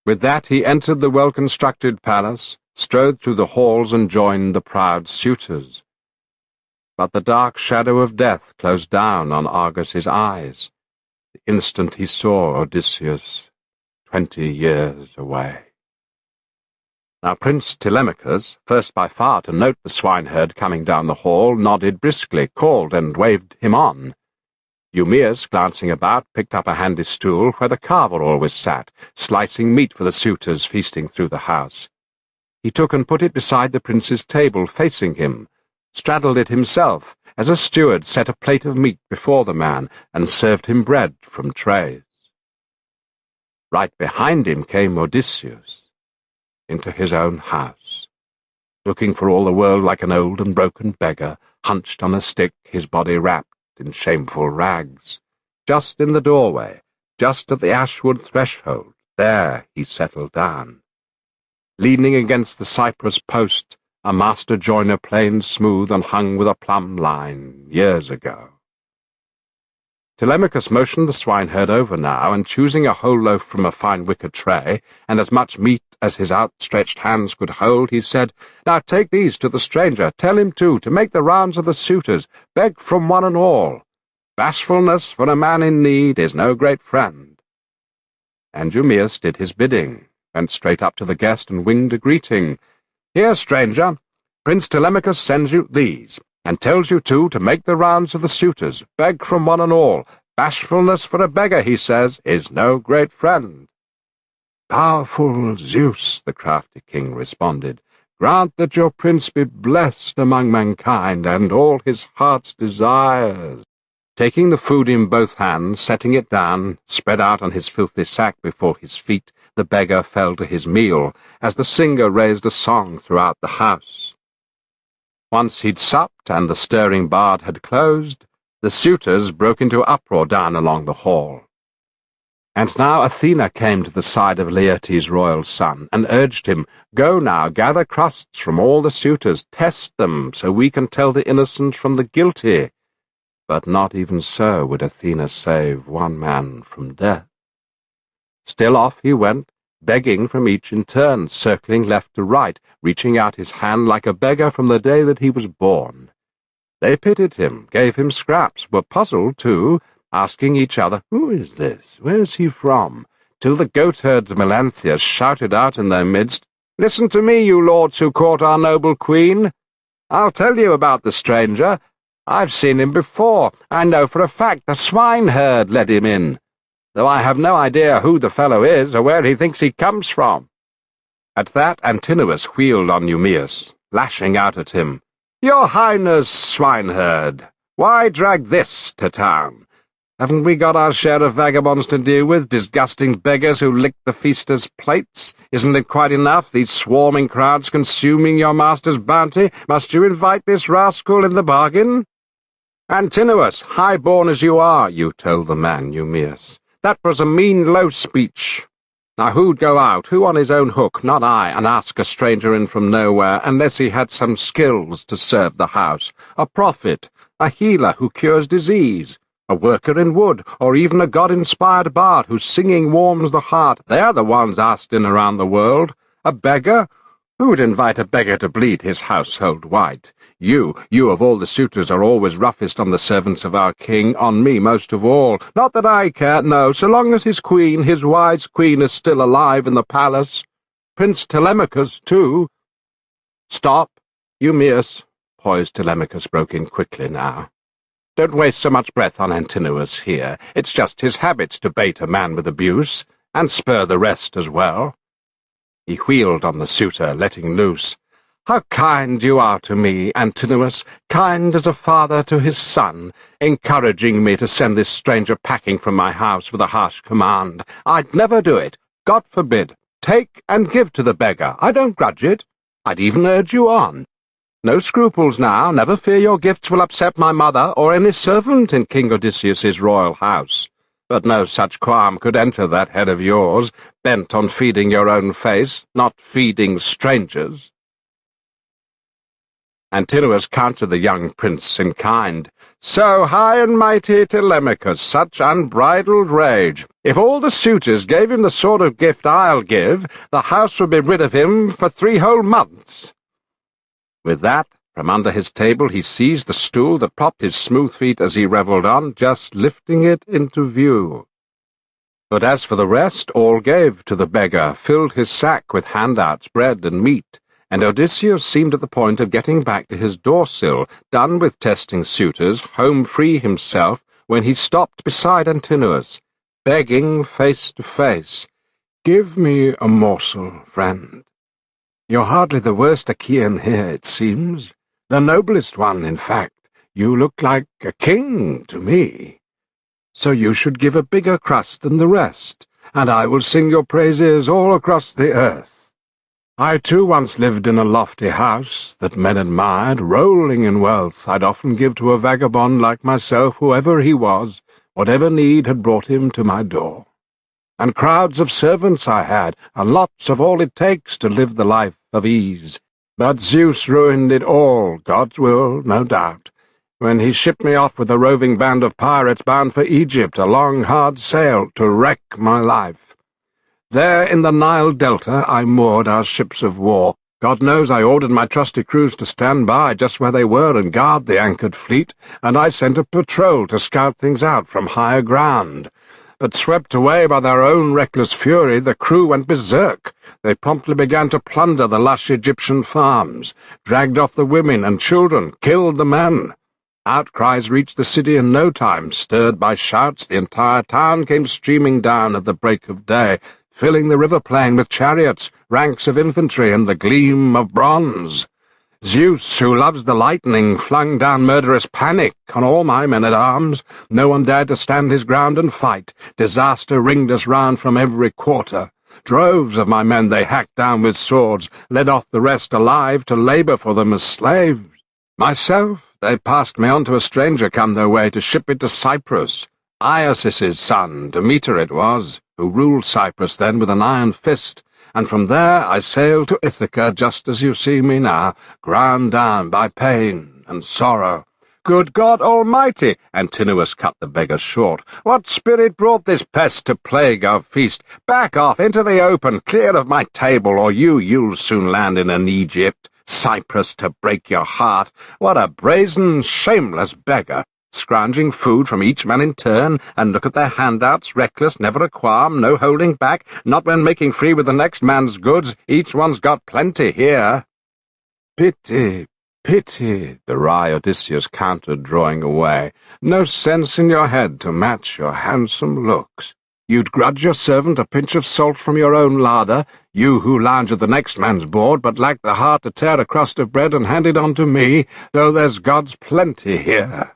With that he entered the well-constructed palace, strode through the halls and joined the proud suitors. But the dark shadow of death closed down on Argus's eyes, the instant he saw Odysseus 20 years away. Now Prince Telemachus, first by far to note the swineherd coming down the hall, nodded briskly, called, and waved him on. Eumaeus, glancing about, picked up a handy stool where the carver always sat, slicing meat for the suitors feasting through the house. He took and put it beside the prince's table, facing him, straddled it himself, as a steward set a plate of meat before the man, and served him bread from trays. Right behind him came Odysseus, into his own house, looking for all the world like an old and broken beggar, hunched on a stick, his body wrapped in shameful rags. Just in the doorway, just at the ashwood threshold, there he settled down. Leaning against the cypress post, a master joiner planed smooth and hung with a plumb line years ago. Telemachus motioned the swineherd over now, and choosing a whole loaf from a fine wicker tray, and as much meat as his outstretched hands could hold, he said, "Now take these to the stranger. Tell him, too, to make the rounds of the suitors, beg from one and all. Bashfulness for a man in need is no great friend." And Eumaeus did his bidding, went straight up to the guest and winged a greeting. "Here, stranger, Prince Telemachus sends you these, and tells you, too, to make the rounds of the suitors, beg from one and all. Bashfulness for a beggar, he says, is no great friend." "Powerful Zeus," the crafty king responded, "grant that your prince be blessed among mankind, and all his heart's desires." Taking the food in both hands, setting it down, spread out on his filthy sack before his feet, the beggar fell to his meal, as the singer raised a song throughout the house. Once he'd supped, and the stirring bard had closed, the suitors broke into uproar down along the hall. And now Athena came to the side of Laertes' royal son, and urged him, "Go now, gather crusts from all the suitors, test them, so we can tell the innocent from the guilty." But not even so would Athena save one man from death. Still off he went, begging from each in turn, circling left to right, reaching out his hand like a beggar from the day that he was born. They pitied him, gave him scraps, were puzzled too, asking each other, "Who is this? Where is he from?" till the goatherds Melanthius shouted out in their midst, "Listen to me, you lords who court our noble queen. I'll tell you about the stranger. I've seen him before. I know for a fact the swineherd led him in, though I have no idea who the fellow is or where he thinks he comes from." At that Antinous wheeled on Eumaeus, lashing out at him, "Your Highness, swineherd, why drag this to town? Haven't we got our share of vagabonds to deal with, disgusting beggars who lick the feasters' plates? Isn't it quite enough, these swarming crowds consuming your master's bounty? Must you invite this rascal in the bargain?" "Antinous, high-born as you are," you told the man, Eumaeus, "that was a mean, low speech. Now who'd go out, who on his own hook, not I, and ask a stranger in from nowhere, unless he had some skills to serve the house, a prophet, a healer who cures disease, a worker in wood, or even a god-inspired bard whose singing warms the heart? They're the ones asked in around the world. A beggar? Who would invite a beggar to bleed his household white? You of all the suitors are always roughest on the servants of our king, on me most of all. Not that I care, no, so long as his queen, his wise queen, is still alive in the palace. Prince Telemachus, too." "Stop, Eumaeus," poised Telemachus broke in quickly now. "Don't waste so much breath on Antinous here. It's just his habit to bait a man with abuse, and spur the rest as well." He wheeled on the suitor, letting loose. "How kind you are to me, Antinous, kind as a father to his son, encouraging me to send this stranger packing from my house with a harsh command. I'd never do it. God forbid. Take and give to the beggar. I don't grudge it. I'd even urge you on. No scruples now. Never fear your gifts will upset my mother or any servant in King Odysseus's royal house. But no such qualm could enter that head of yours, bent on feeding your own face, not feeding strangers." Antinous countered the young prince in kind, So high and mighty Telemachus, such unbridled rage. If all the suitors gave him the sort of gift I'll give, the house would be rid of him for 3 whole months. With that, from under his table he seized the stool that propped his smooth feet as he revelled on, just lifting it into view. But as for the rest, all gave to the beggar, filled his sack with handouts, bread and meat, and Odysseus seemed at the point of getting back to his door-sill, done with testing suitors, home free himself, when he stopped beside Antinous, begging face to face, "Give me a morsel, friend. You're hardly the worst Achaean here, it seems. The noblest one, in fact. You look like a king to me. So you should give a bigger crust than the rest, and I will sing your praises all across the earth. I too once lived in a lofty house that men admired, rolling in wealth. I'd often give to a vagabond like myself, whoever he was, whatever need had brought him to my door. And crowds of servants I had, and lots of all it takes to live the life of ease. But Zeus ruined it all, God's will, no doubt, when he shipped me off with a roving band of pirates bound for Egypt, a long, hard sail to wreck my life. There in the Nile Delta I moored our ships of war. God knows I ordered my trusty crews to stand by just where they were and guard the anchored fleet, and I sent a patrol to scout things out from higher ground. But swept away by their own reckless fury, the crew went berserk. They promptly began to plunder the lush Egyptian farms, dragged off the women and children, killed the men. Outcries reached the city in no time. Stirred by shouts, the entire town came streaming down at the break of day, filling the river plain with chariots, ranks of infantry, and the gleam of bronze. Zeus, who loves the lightning, flung down murderous panic on all my men-at-arms. No one dared to stand his ground and fight. Disaster ringed us round from every quarter. Droves of my men they hacked down with swords, led off the rest alive to labour for them as slaves. Myself, they passed me on to a stranger come their way to ship me to Cyprus. Iosis's son, Demeter it was, who ruled Cyprus then with an iron fist, and from there I sailed to Ithaca just as you see me now, ground down by pain and sorrow. Good God Almighty! Antinous cut the beggar short. What spirit brought this pest to plague our feast? Back off into the open, clear of my table, or you'll soon land in an Egypt. Cyprus to break your heart. What a brazen, shameless beggar! Scrounging food from each man in turn, and look at their handouts, reckless, never a qualm, no holding back, not when making free with the next man's goods. Each one's got plenty here. Pity, pity, the wry Odysseus countered, drawing away. No sense in your head to match your handsome looks. You'd grudge your servant a pinch of salt from your own larder, you who lounge at the next man's board, but lack the heart to tear a crust of bread and hand it on to me, though there's God's plenty here.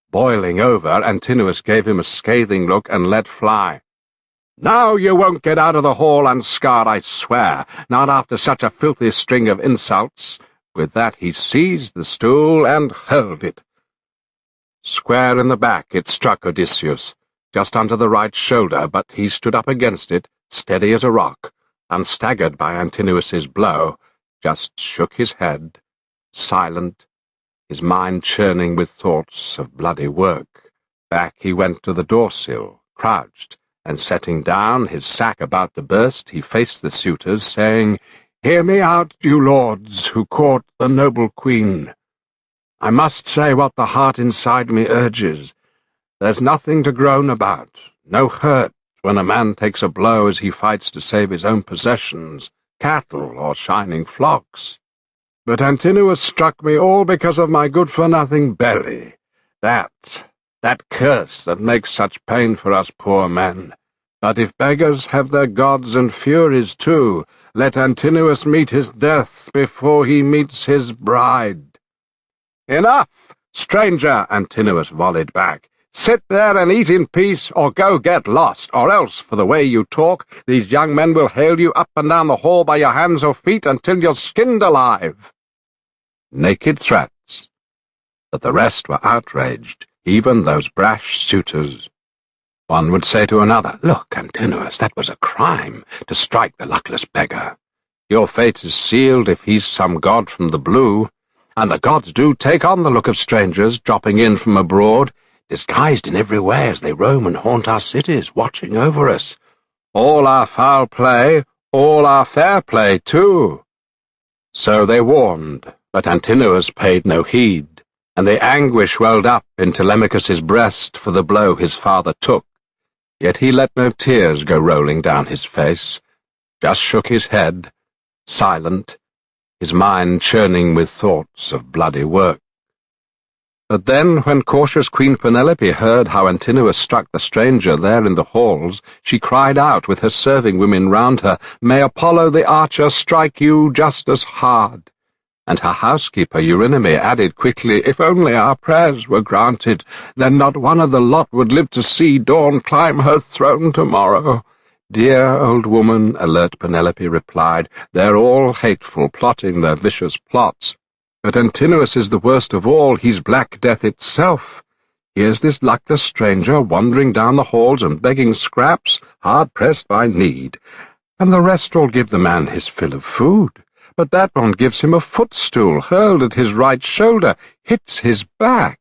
Boiling over, Antinous gave him a scathing look and let fly. Now you won't get out of the hall unscarred, I swear, not after such a filthy string of insults. With that he seized the stool and hurled it. Square in the back it struck Odysseus, just under the right shoulder, but he stood up against it, steady as a rock, unstaggered by Antinous's blow, just shook his head, silent, his mind churning with thoughts of bloody work. Back he went to the door-sill, crouched, and setting down, his sack about to burst, he faced the suitors, saying, "Hear me out, you lords, who court the noble queen. I must say what the heart inside me urges. There's nothing to groan about, no hurt when a man takes a blow as he fights to save his own possessions, cattle or shining flocks. But Antinous struck me all because of my good-for-nothing belly. That curse that makes such pain for us poor men. But if beggars have their gods and furies too, let Antinous meet his death before he meets his bride." "Enough, stranger," Antinous volleyed back. "Sit there and eat in peace, or go get lost, or else, for the way you talk, these young men will hale you up and down the hall by your hands or feet until you're skinned alive." Naked threats, but the rest were outraged, even those brash suitors. One would say to another, "Look, Antinous, that was a crime, to strike the luckless beggar. Your fate is sealed if he's some god from the blue. and the gods do take on the look of strangers dropping in from abroad, disguised in every way as they roam and haunt our cities, watching over us. All our foul play, all our fair play, too. So they warned, but Antinous paid no heed, and the anguish welled up in Telemachus's breast for the blow his father took. Yet he let no tears go rolling down his face, just shook his head, silent, his mind churning with thoughts of bloody work. But then, when cautious Queen Penelope heard how Antinous struck the stranger there in the halls, she cried out with her serving women round her, "May Apollo the archer strike you just as hard!" And her housekeeper Eurynome added quickly, "If only our prayers were granted, then not one of the lot would live to see dawn climb her throne tomorrow." "Dear old woman," alert Penelope replied, "they're all hateful, plotting their vicious plots. But Antinous is the worst of all, he's Black Death itself. Here's this luckless stranger wandering down the halls and begging scraps, hard-pressed by need. And the rest all give the man his fill of food. But that one gives him a footstool hurled at his right shoulder, hits his back.